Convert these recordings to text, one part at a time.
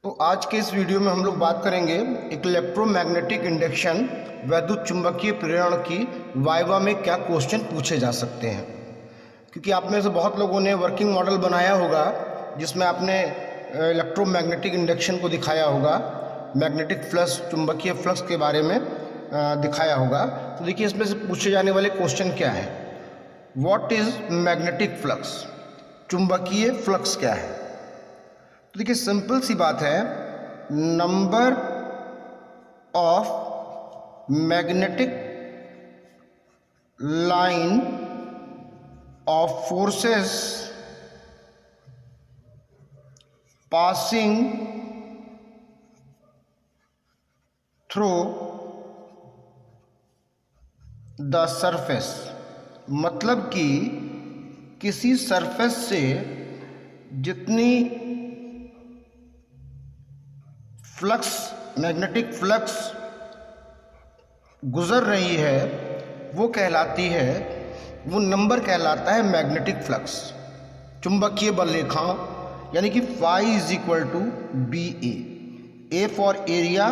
तो आज के इस वीडियो में हम लोग बात करेंगे इलेक्ट्रोमैग्नेटिक इंडक्शन वैद्युत चुंबकीय प्रेरण की वाइवा में क्या क्वेश्चन पूछे जा सकते हैं। क्योंकि आप में से बहुत लोगों ने वर्किंग मॉडल बनाया होगा जिसमें आपने इलेक्ट्रोमैग्नेटिक इंडक्शन को दिखाया होगा, मैग्नेटिक फ्लक्स चुंबकीय फ्लक्स के बारे में दिखाया होगा। तो देखिए इसमें से पूछे जाने वाले क्वेश्चन क्या है। व्हाट इज मैग्नेटिक फ्लक्स, चुंबकीय फ्लक्स क्या है। तो देखिए सिंपल सी बात है, number of magnetic line of forces passing through the surface, मतलब कि किसी सरफेस से जितनी फ्लक्स, मैग्नेटिक फ्लक्स गुजर रही है वो कहलाती है, वो नंबर कहलाता है मैग्नेटिक फ्लक्स, चुंबकीय बल रेखाओं, यानी कि phi is equal to B A for area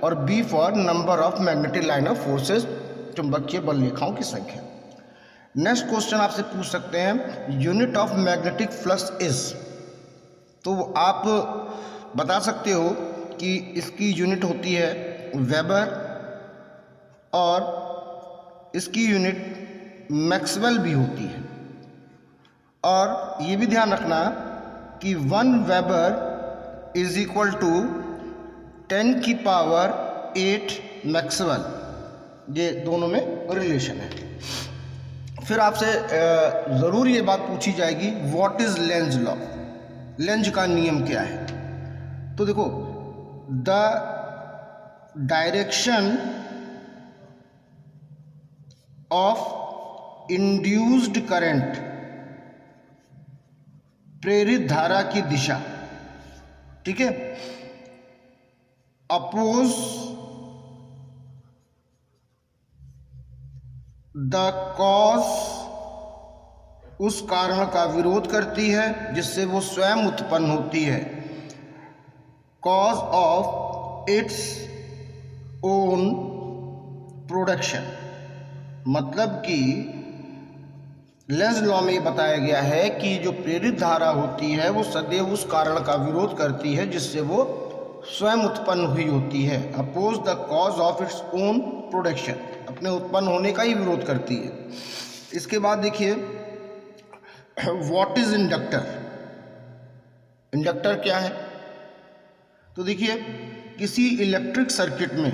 और B for number of magnetic line of forces, चुंबकीय बल रेखाओं की संख्या। नेक्स्ट क्वेश्चन आपसे पूछ सकते हैं, unit of magnetic flux is. तो आप बता सकते हो कि इसकी यूनिट होती है वेबर और इसकी यूनिट मैक्सवेल भी होती है। और ये भी ध्यान रखना कि 1 वेबर इज इक्वल टू 10 की पावर 8 मैक्सवेल, ये दोनों में रिलेशन है। फिर आपसे ज़रूर ये बात पूछी जाएगी, what is Lenz law, length का नियम क्या है। तो देखो, the direction of induced current, प्रेरित धारा की दिशा, ठीक है, अपोज द कॉज, उस कारण का विरोध करती है जिससे वो स्वयं उत्पन्न होती है, cause of its own production. मतलब कि लेंज लॉ में बताया गया है कि जो प्रेरित धारा होती है वो सदैव उस कारण का विरोध करती है जिससे वो स्वयं उत्पन्न हुई होती है, oppose the cause of its own production, अपने उत्पन्न होने का ही विरोध करती है। इसके बाद देखिए, व्हाट इज इंडक्टर, इंडक्टर क्या है। तो देखिए, किसी इलेक्ट्रिक सर्किट में,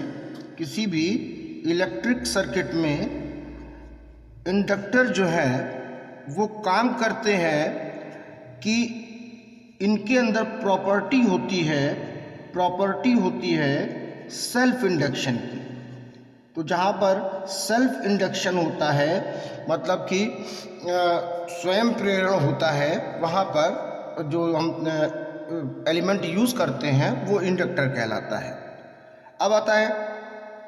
किसी भी इलेक्ट्रिक सर्किट में इंडक्टर जो है वो काम करते हैं कि इनके अंदर प्रॉपर्टी होती है सेल्फ इंडक्शन की। तो जहाँ पर सेल्फ इंडक्शन होता है, मतलब कि स्वयं प्रेरण होता है, वहाँ पर जो हम एलिमेंट यूज़ करते हैं वो इंडक्टर कहलाता है। अब आता है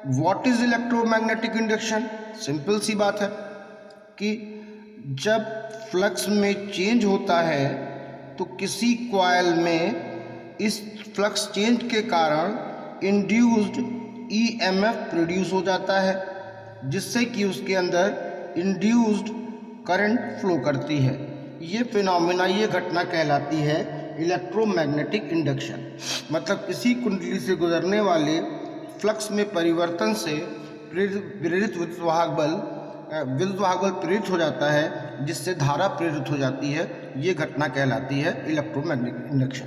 what is electromagnetic induction. Simple सी बात है कि जब फ्लक्स में चेंज होता है तो किसी कॉइल में इस फ्लक्स चेंज के कारण इंड्यूस्ड ईएमएफ प्रोड्यूस हो जाता है, जिससे कि उसके अंदर इंड्यूस्ड करंट फ्लो करती है। ये फिनोमेना, ये घटना कहलाती है इलेक्ट्रोमैग्नेटिक इंडक्शन। मतलब किसी कुंडली से गुजरने वाले फ्लक्स में परिवर्तन से प्रेरित विद्युत वाहक बल प्रेरित हो जाता है, जिससे धारा प्रेरित हो जाती है। ये घटना कहलाती है इलेक्ट्रोमैग्नेटिक इंडक्शन।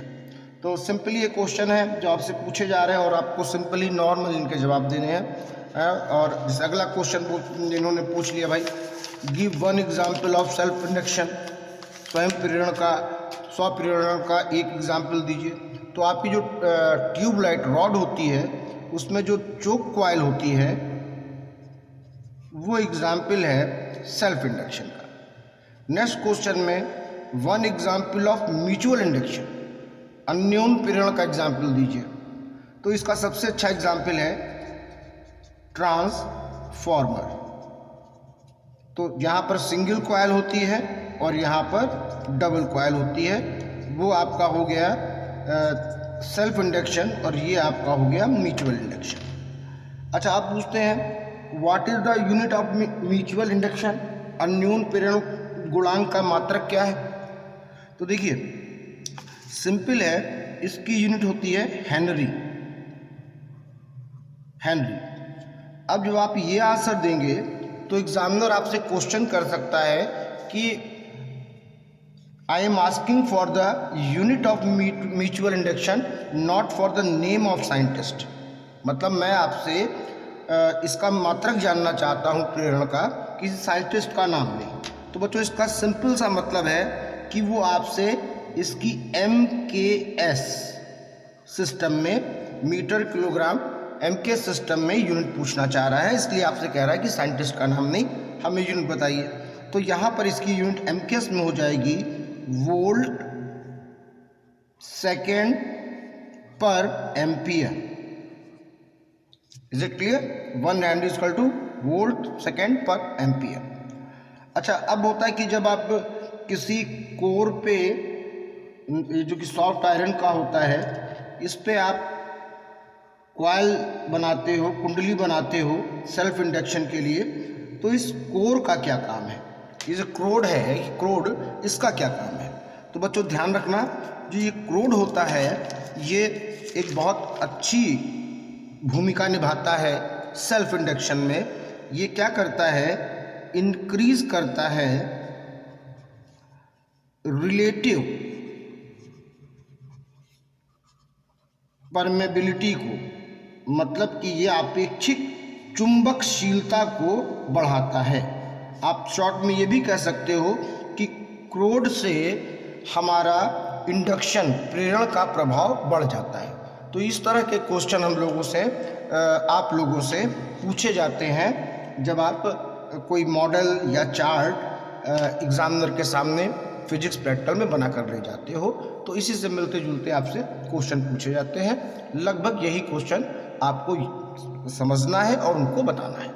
तो सिंपली ये क्वेश्चन है जो आपसे पूछे जा रहे हैं और आपको सिंपली नॉर्मल इनके जवाब देने हैं। और जैसे अगला क्वेश्चन इन्होंने पूछ लिया, भाई give 1 example of self induction, स्वयं प्रेरण का, स्वप्रेरण का एक एग्जाम्पल दीजिए। तो आपकी जो ट्यूबलाइट रॉड होती है उसमें जो चोक कॉइल होती है वो एग्जाम्पल है सेल्फ इंडक्शन का। नेक्स्ट क्वेश्चन में 1 एग्जाम्पल ऑफ म्यूचुअल इंडक्शन, अन्योन प्रेरण का एग्जाम्पल दीजिए। तो इसका सबसे अच्छा एग्जाम्पल है ट्रांसफॉर्मर। तो यहाँ पर सिंगल कॉइल होती है और यहाँ पर डबल कॉइल होती है। वो आपका हो गया सेल्फ इंडक्शन और ये आपका हो गया म्यूचुअल इंडक्शन। अच्छा, आप पूछते हैं what is the unit of mutual induction, अन्योन प्रेरण गुणांक का मात्रक क्या है? तो देखिए सिंपल है, इसकी यूनिट होती है हेनरी। अब जब आप ये आंसर देंगे तो एग्जामिनर आपसे क्वेश्चन कर सकता है कि I am asking for the unit of mutual induction not for the name of scientist. मतलब मैं आपसे इसका मात्रक जानना चाहता हूँ प्रेरण का, किसी साइंटिस्ट का नाम नहीं। तो बच्चों इसका सिंपल सा मतलब है कि वो आपसे इसकी MKS सिस्टम में, मीटर किलोग्राम MK सिस्टम में यूनिट पूछना चाह रहा है, इसलिए आपसे कह रहा है कि साइंटिस्ट का नाम नहीं, हमें यूनिट बताइए। तो यहाँ पर इसकी यूनिट MKS में हो जाएगी वोल्ट सेकेंड पर ampere. Is it clear? 1 hand is equal two volt second पर एम्पियर। अच्छा, अब होता है कि जब आप किसी कोर पे, जो कि सॉफ्ट आयरन का होता है, इस पे आप कॉइल बनाते हो, कुंडली बनाते हो सेल्फ इंडक्शन के लिए, तो इस कोर का क्या काम है? ये जो क्रोड है, क्रोड, इसका क्या काम है? तो बच्चों ध्यान रखना, जो ये क्रोड होता है ये एक बहुत अच्छी भूमिका निभाता है सेल्फ इंडक्शन में। ये क्या करता है? इंक्रीज करता है रिलेटिव परमेबिलिटी को, मतलब कि ये अपेक्षित चुंबकशीलता को बढ़ाता है। आप शॉर्ट में ये भी कह सकते हो कि क्रोड से हमारा इंडक्शन, प्रेरण का प्रभाव बढ़ जाता है। तो इस तरह के क्वेश्चन हम लोगों से, आप लोगों से पूछे जाते हैं जब आप कोई मॉडल या चार्ट एग्जामिनर के सामने फिजिक्स प्रैक्टिकल में बना कर ले जाते हो। तो इसी से मिलते जुलते आपसे क्वेश्चन पूछे जाते हैं। लगभग यही क्वेश्चन आपको समझना है और उनको बताना है।